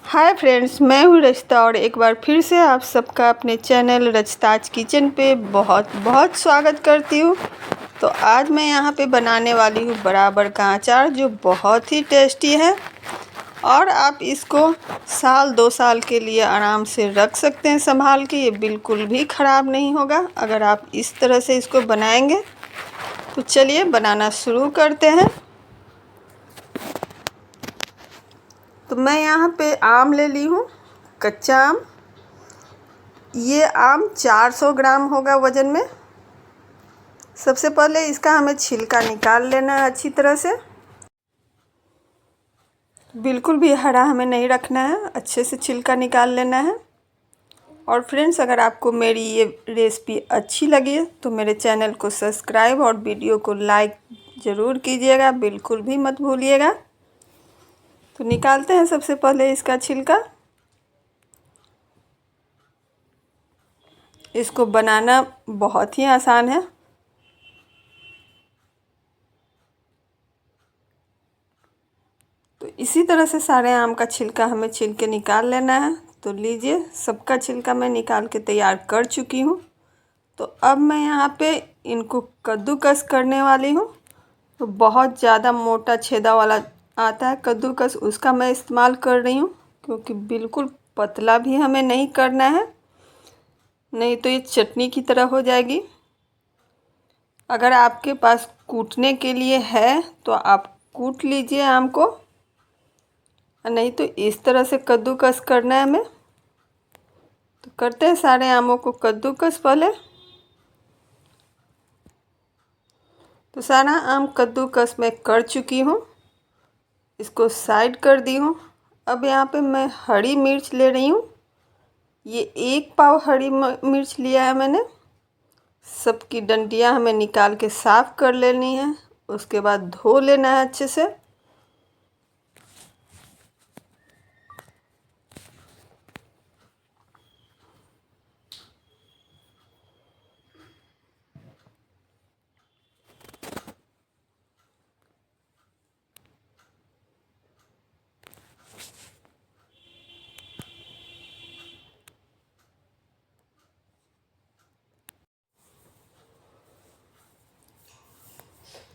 Hi friends, मैं हूँ रचिता और एक बार फिर से आप सबका अपने चैनल रचिताज किचन पे बहुत बहुत स्वागत करती हूँ। तो आज मैं यहाँ पे बनाने वाली हूँ बराबर का अचार, जो बहुत ही टेस्टी है और आप इसको साल 2 साल के लिए आराम से रख सकते हैं संभाल के। ये बिल्कुल भी ख़राब नहीं होगा अगर आप इस तरह से इसको बनाएंगे। तो चलिए बनाना शुरू करते हैं। तो मैं यहाँ पे आम ले ली हूँ, कच्चा आम। ये आम 400 ग्राम होगा वज़न में। सबसे पहले इसका हमें छिलका निकाल लेना है अच्छी तरह से। बिल्कुल भी हरा हमें नहीं रखना है, अच्छे से छिलका निकाल लेना है। और फ्रेंड्स, अगर आपको मेरी ये रेसिपी अच्छी लगी तो मेरे चैनल को सब्सक्राइब और वीडियो को लाइक ज़रूर कीजिएगा, बिल्कुल भी मत भूलिएगा। तो निकालते हैं सबसे पहले इसका छिलका। इसको बनाना बहुत ही आसान है। तो इसी तरह से सारे आम का छिलका हमें छील के निकाल लेना है। तो लीजिए, सबका छिलका मैं निकाल के तैयार कर चुकी हूँ। तो अब मैं यहाँ पे इनको कद्दूकस करने वाली हूँ। तो बहुत ज़्यादा मोटा छेदा वाला आता है कद्दूकस, उसका मैं इस्तेमाल कर रही हूँ, क्योंकि बिल्कुल पतला भी हमें नहीं करना है, नहीं तो ये चटनी की तरह हो जाएगी। अगर आपके पास कूटने के लिए है तो आप कूट लीजिए आम को, नहीं तो इस तरह से कद्दूकस करना है हमें। तो करते हैं सारे आमों को कद्दूकस पहले। तो सारा आम कद्दूकस मैं कर चुकी हूँ, इसको साइड कर दी हूँ। अब यहाँ पे मैं हरी मिर्च ले रही हूँ। ये 1 पाव हरी मिर्च लिया है मैंने। सबकी डंडियाँ हमें निकाल के साफ़ कर लेनी है, उसके बाद धो लेना है अच्छे से।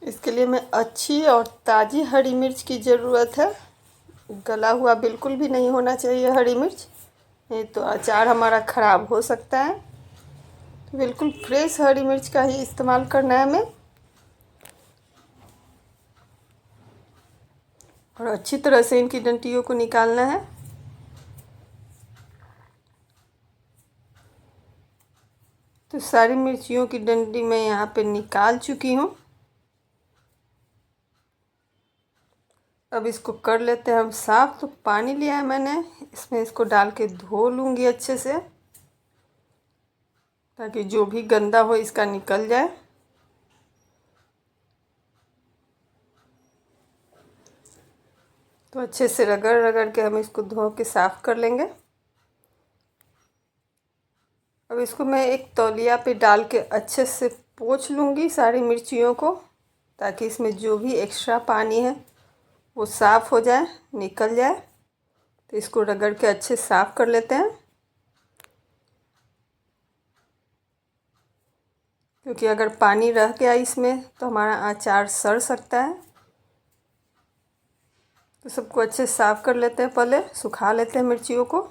इसके लिए मैं अच्छी और ताज़ी हरी मिर्च की ज़रूरत है। गला हुआ बिल्कुल भी नहीं होना चाहिए हरी मिर्च, नहीं तो अचार हमारा ख़राब हो सकता है। तो बिल्कुल फ्रेश हरी मिर्च का ही इस्तेमाल करना है हमें। और अच्छी तरह से इनकी डंटियों को निकालना है। तो सारी मिर्चियों की डंडी मैं यहाँ पे निकाल चुकी हूँ। अब इसको कर लेते हैं हम साफ़। तो पानी लिया है मैंने, इसमें इसको डाल के धो लूँगी अच्छे से, ताकि जो भी गंदा हो इसका निकल जाए। तो अच्छे से रगड़ रगड़ के हम इसको धो के साफ़ कर लेंगे। अब इसको मैं एक तौलिया पे डाल के अच्छे से पोंछ लूँगी सारी मिर्चियों को, ताकि इसमें जो भी एक्स्ट्रा पानी है वो साफ़ हो जाए, निकल जाए। तो इसको रगड़ के अच्छे साफ़ कर लेते हैं, क्योंकि अगर पानी रह गया इसमें तो हमारा अचार सड़ सकता है। तो सबको अच्छे से साफ़ कर लेते हैं, पहले सुखा लेते हैं मिर्चियों को।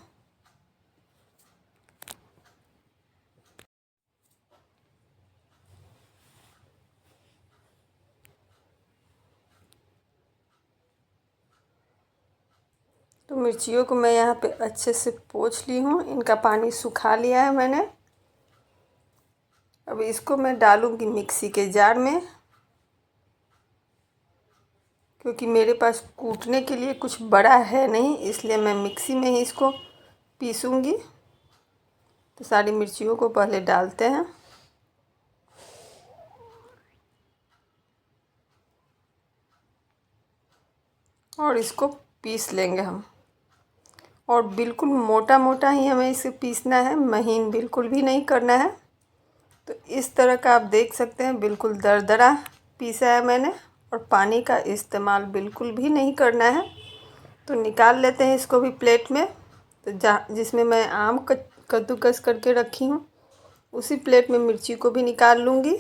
तो मिर्चियों को मैं यहाँ पे अच्छे से पोंछ ली हूँ, इनका पानी सुखा लिया है मैंने। अब इसको मैं डालूँगी मिक्सी के जार में, क्योंकि मेरे पास कूटने के लिए कुछ बड़ा है नहीं, इसलिए मैं मिक्सी में ही इसको पीसूँगी। तो सारी मिर्चियों को पहले डालते हैं और इसको पीस लेंगे हम। और बिल्कुल मोटा मोटा ही हमें इसे पीसना है, महीन बिल्कुल भी नहीं करना है। तो इस तरह का आप देख सकते हैं, बिल्कुल दरदरा पीसा है मैंने। और पानी का इस्तेमाल बिल्कुल भी नहीं करना है। तो निकाल लेते हैं इसको भी प्लेट में। तो जिसमें मैं आम कद्दूकस करके रखी हूँ उसी प्लेट में मिर्ची को भी निकाल लूँगी।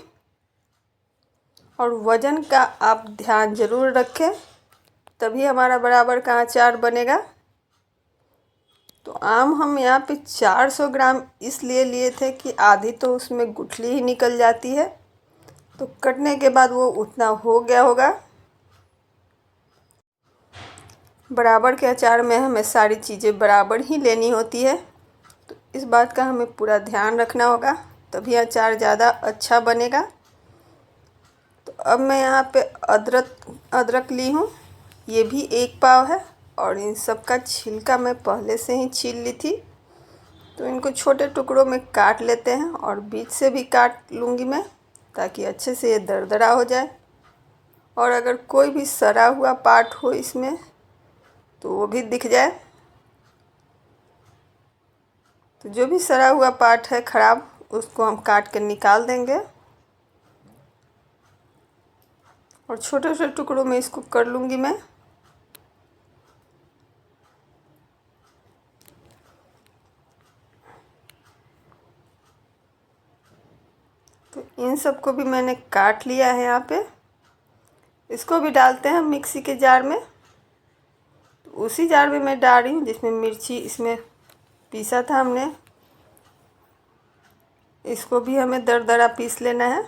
और वज़न का आप ध्यान ज़रूर रखें, तभी हमारा बराबर का अचार बनेगा। तो आम हम यहाँ पे 400 ग्राम इसलिए लिए थे कि आधी तो उसमें गुठली ही निकल जाती है, तो कटने के बाद वो उतना हो गया होगा। बराबर के अचार में हमें सारी चीज़ें बराबर ही लेनी होती है, तो इस बात का हमें पूरा ध्यान रखना होगा, तभी अचार ज़्यादा अच्छा बनेगा। तो अब मैं यहाँ पे अदरक ली हूँ, ये भी 1 पाव है। और इन सब का छिलका मैं पहले से ही छील ली थी, तो इनको छोटे टुकड़ों में काट लेते हैं और बीच से भी काट लूँगी मैं, ताकि अच्छे से ये दरदरा हो जाए। और अगर कोई भी सड़ा हुआ पार्ट हो इसमें तो वो भी दिख जाए। तो जो भी सड़ा हुआ पार्ट है ख़राब, उसको हम काट कर निकाल देंगे और छोटे छोटे टुकड़ों में इसको कर लूँगी मैं। तो इन सब को भी मैंने काट लिया है यहाँ पे। इसको भी डालते हैं मिक्सी के जार में। तो उसी जार में मैं डाल रही हूँ जिसमें मिर्ची इसमें पीसा था हमने, इसको भी हमें दरदरा पीस लेना है।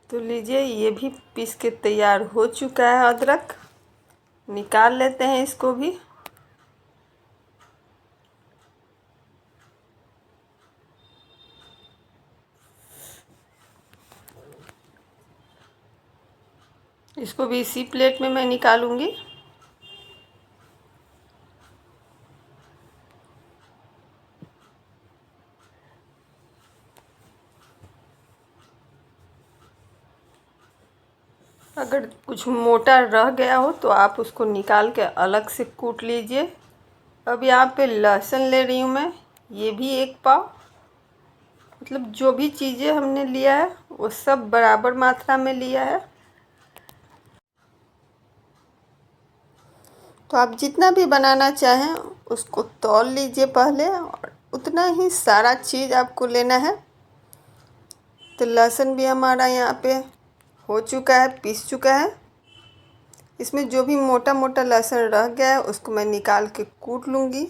तो लीजिए, ये भी पीस के तैयार हो चुका है अदरक। निकाल लेते हैं इसको भी। इसको भी इसी प्लेट में मैं निकालूंगी। अगर कुछ मोटा रह गया हो तो आप उसको निकाल के अलग से कूट लीजिए। अब यहाँ पे लहसुन ले रही हूँ मैं, ये भी 1 पाव। मतलब जो भी चीज़ें हमने लिया है वो सब बराबर मात्रा में लिया है। तो आप जितना भी बनाना चाहें उसको तौल लीजिए पहले, और उतना ही सारा चीज़ आपको लेना है। तो लहसुन भी हमारा यहाँ पे हो चुका है, पीस चुका है। इसमें जो भी मोटा मोटा लहसुन रह गया है उसको मैं निकाल के कूट लूँगी।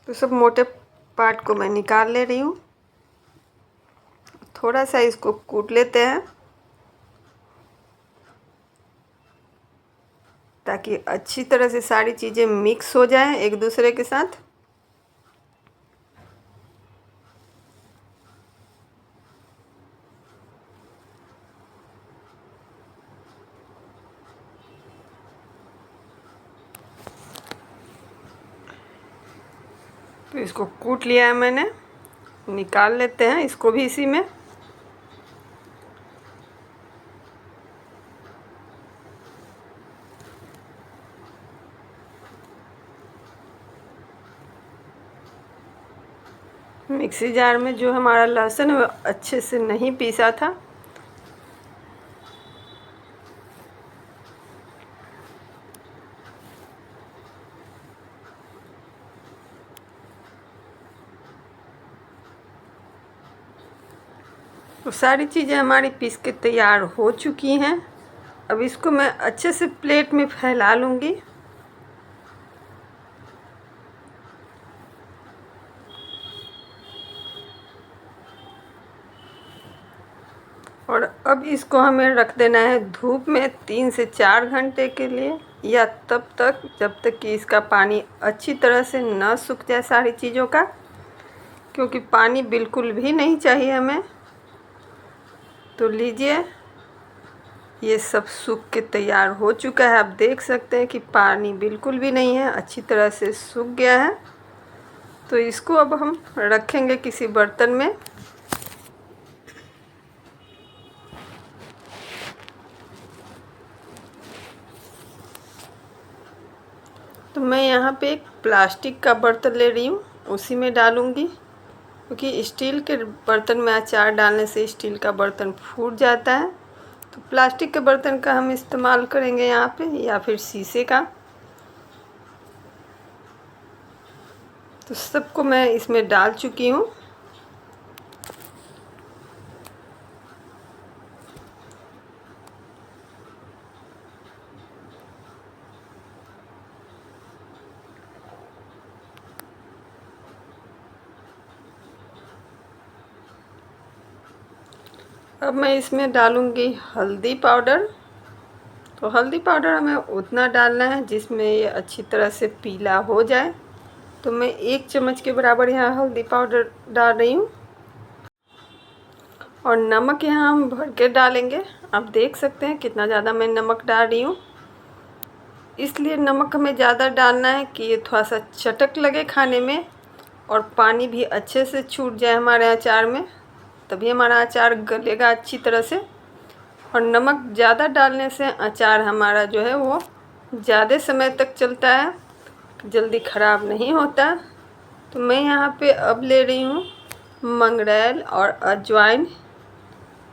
तो सब मोटे पार्ट को मैं निकाल ले रही हूँ। थोड़ा सा इसको कूट लेते हैं ताकि अच्छी तरह से सारी चीज़ें मिक्स हो जाएं एक दूसरे के साथ। तो इसको कूट लिया है मैंने, निकाल लेते हैं इसको भी इसी में। मिक्सी जार में जो हमारा लहसुन है वो अच्छे से नहीं पीसा था। तो सारी चीज़ें हमारी पीस के तैयार हो चुकी हैं। अब इसको मैं अच्छे से प्लेट में फैला लूँगी। और अब इसको हमें रख देना है धूप में 3 से 4 घंटे के लिए, या तब तक जब तक कि इसका पानी अच्छी तरह से न सूख जाए सारी चीज़ों का, क्योंकि पानी बिल्कुल भी नहीं चाहिए हमें। तो लीजिए, ये सब सूख के तैयार हो चुका है। आप देख सकते हैं कि पानी बिल्कुल भी नहीं है, अच्छी तरह से सूख गया है। तो इसको अब हम रखेंगे किसी बर्तन में। तो मैं यहाँ पे एक प्लास्टिक का बर्तन ले रही हूँ। उसी में डालूँगी, क्योंकि स्टील के बर्तन में अचार डालने से स्टील का बर्तन फूट जाता है। तो प्लास्टिक के बर्तन का हम इस्तेमाल करेंगे यहाँ पे, या फिर शीशे का। तो सबको मैं इसमें डाल चुकी हूँ। अब मैं इसमें डालूँगी हल्दी पाउडर। तो हल्दी पाउडर हमें उतना डालना है जिसमें ये अच्छी तरह से पीला हो जाए। तो मैं 1 चम्मच के बराबर यहाँ हल्दी पाउडर डाल रही हूँ। और नमक यहाँ हम भर के डालेंगे। आप देख सकते हैं कितना ज़्यादा मैं नमक डाल रही हूँ। इसलिए नमक हमें ज़्यादा डालना है कि ये थोड़ा सा चटक लगे खाने में, और पानी भी अच्छे से छूट जाए हमारे अचार में, तभी हमारा अचार गलेगा अच्छी तरह से। और नमक ज़्यादा डालने से अचार हमारा जो है वो ज़्यादा समय तक चलता है, जल्दी ख़राब नहीं होता। तो मैं यहाँ पे अब ले रही हूँ मंगरेल और अजवाइन,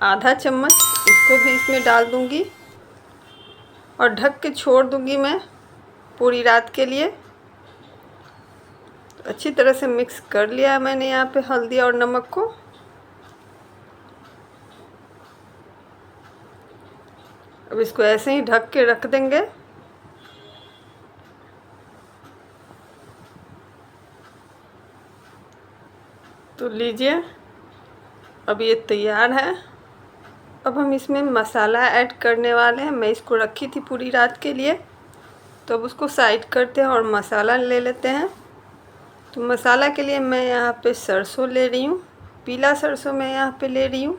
आधा चम्मच, इसको भी इसमें डाल दूँगी और ढक के छोड़ दूँगी मैं पूरी रात के लिए। तो अच्छी तरह से मिक्स कर लिया है मैंने यहाँ पे हल्दी और नमक को। अब इसको ऐसे ही ढक के रख देंगे। तो लीजिए, अब ये तैयार है। अब हम इसमें मसाला ऐड करने वाले हैं। मैं इसको रखी थी पूरी रात के लिए, तो अब उसको साइड करते हैं और मसाला ले लेते हैं। तो मसाला के लिए मैं यहाँ पे सरसों ले रही हूँ, पीला सरसों मैं यहाँ पे ले रही हूँ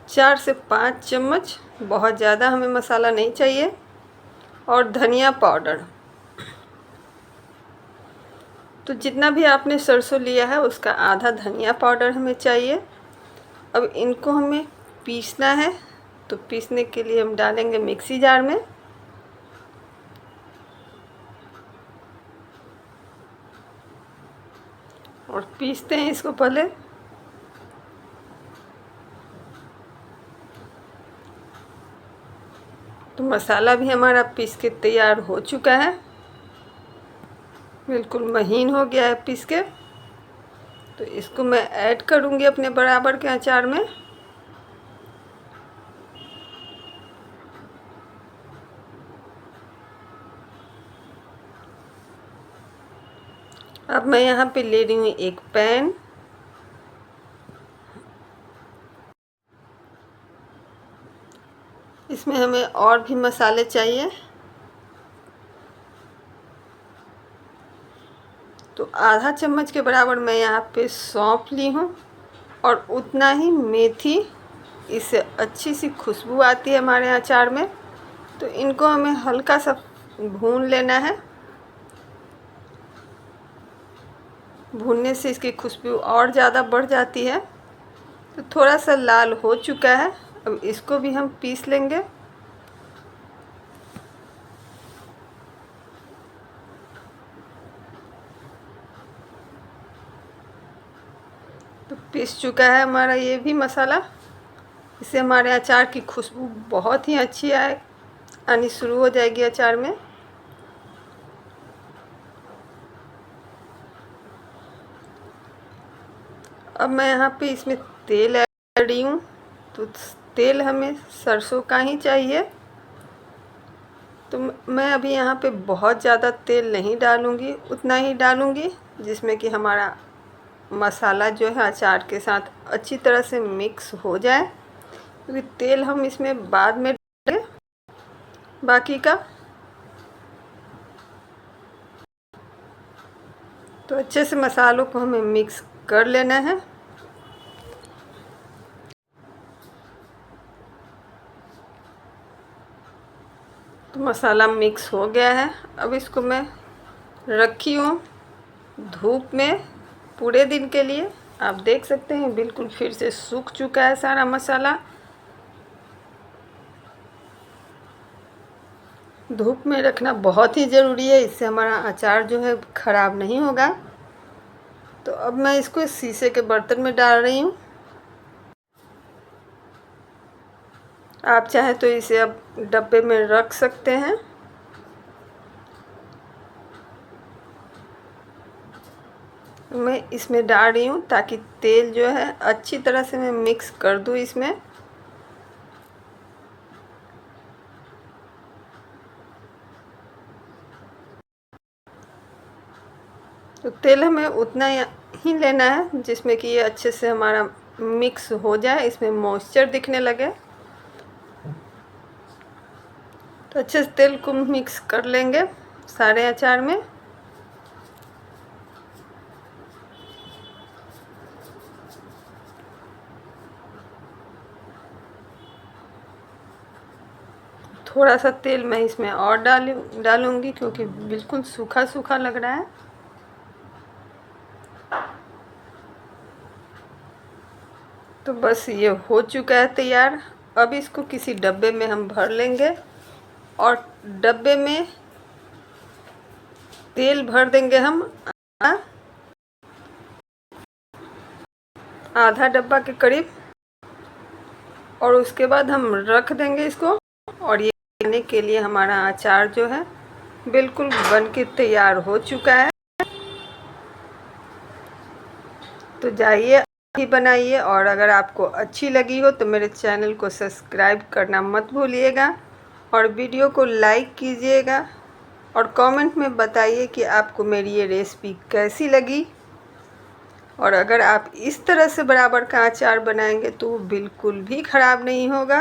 4 से 5 चम्मच, बहुत ज़्यादा हमें मसाला नहीं चाहिए। और धनिया पाउडर, तो जितना भी आपने सरसों लिया है उसका आधा धनिया पाउडर हमें चाहिए। अब इनको हमें पीसना है। तो पीसने के लिए हम डालेंगे मिक्सी जार में। और पीसते हैं इसको पहले। तो मसाला भी हमारा पीस के तैयार हो चुका है, बिल्कुल महीन हो गया है पीस के। तो इसको मैं ऐड करूँगी अपने बराबर के अचार में। अब मैं यहाँ पे ले रही हूँ एक पैन। इसमें हमें और भी मसाले चाहिए। तो आधा चम्मच के बराबर मैं यहाँ पे सौंफ ली हूँ, और उतना ही मेथी। इससे अच्छी सी खुशबू आती है हमारे अचार में। तो इनको हमें हल्का सा भून लेना है। भूनने से इसकी खुशबू और ज़्यादा बढ़ जाती है। तो थोड़ा सा लाल हो चुका है, अब इसको भी हम पीस लेंगे। तो पीस चुका है हमारा ये भी मसाला। इससे हमारे अचार की खुशबू बहुत ही अच्छी आनी शुरू हो जाएगी अचार में। अब मैं यहाँ पे इसमें तेल ऐड कर रही हूँ। तो तेल हमें सरसों का ही चाहिए। तो मैं अभी यहाँ पे बहुत ज़्यादा तेल नहीं डालूँगी, उतना ही डालूँगी जिसमें कि हमारा मसाला जो है अचार के साथ अच्छी तरह से मिक्स हो जाए, क्योंकि तेल हम इसमें बाद में डालेंगे बाकी का। तो अच्छे से मसालों को हमें मिक्स कर लेना है। तो मसाला मिक्स हो गया है। अब इसको मैं रखी हूँ धूप में पूरे दिन के लिए। आप देख सकते हैं बिल्कुल फिर से सूख चुका है सारा मसाला। धूप में रखना बहुत ही ज़रूरी है, इससे हमारा अचार जो है ख़राब नहीं होगा। तो अब मैं इसको शीशे के बर्तन में डाल रही हूँ। आप चाहे तो इसे अब डब्बे में रख सकते हैं। मैं इसमें डाल रही हूँ ताकि तेल जो है अच्छी तरह से मैं मिक्स कर दूँ इसमें। तो तेल हमें उतना ही लेना है जिसमें कि ये अच्छे से हमारा मिक्स हो जाए, इसमें मॉइस्चर दिखने लगे। तो अच्छे से तेल को मिक्स कर लेंगे सारे अचार में। थोड़ा सा तेल मैं इसमें और डालूंगी क्योंकि बिल्कुल सूखा सूखा लग रहा है। तो बस ये हो चुका है तैयार। अब इसको किसी डब्बे में हम भर लेंगे और डब्बे में तेल भर देंगे हम आधा डब्बा के करीब, और उसके बाद हम रख देंगे इसको। और ये खाने के लिए हमारा अचार जो है बिल्कुल बन के तैयार हो चुका है। तो जाइए अभी बनाइए, और अगर आपको अच्छी लगी हो तो मेरे चैनल को सब्सक्राइब करना मत भूलिएगा और वीडियो को लाइक कीजिएगा और कमेंट में बताइए कि आपको मेरी ये रेसिपी कैसी लगी। और अगर आप इस तरह से बराबर का अचार बनाएंगे तो वो बिल्कुल भी ख़राब नहीं होगा।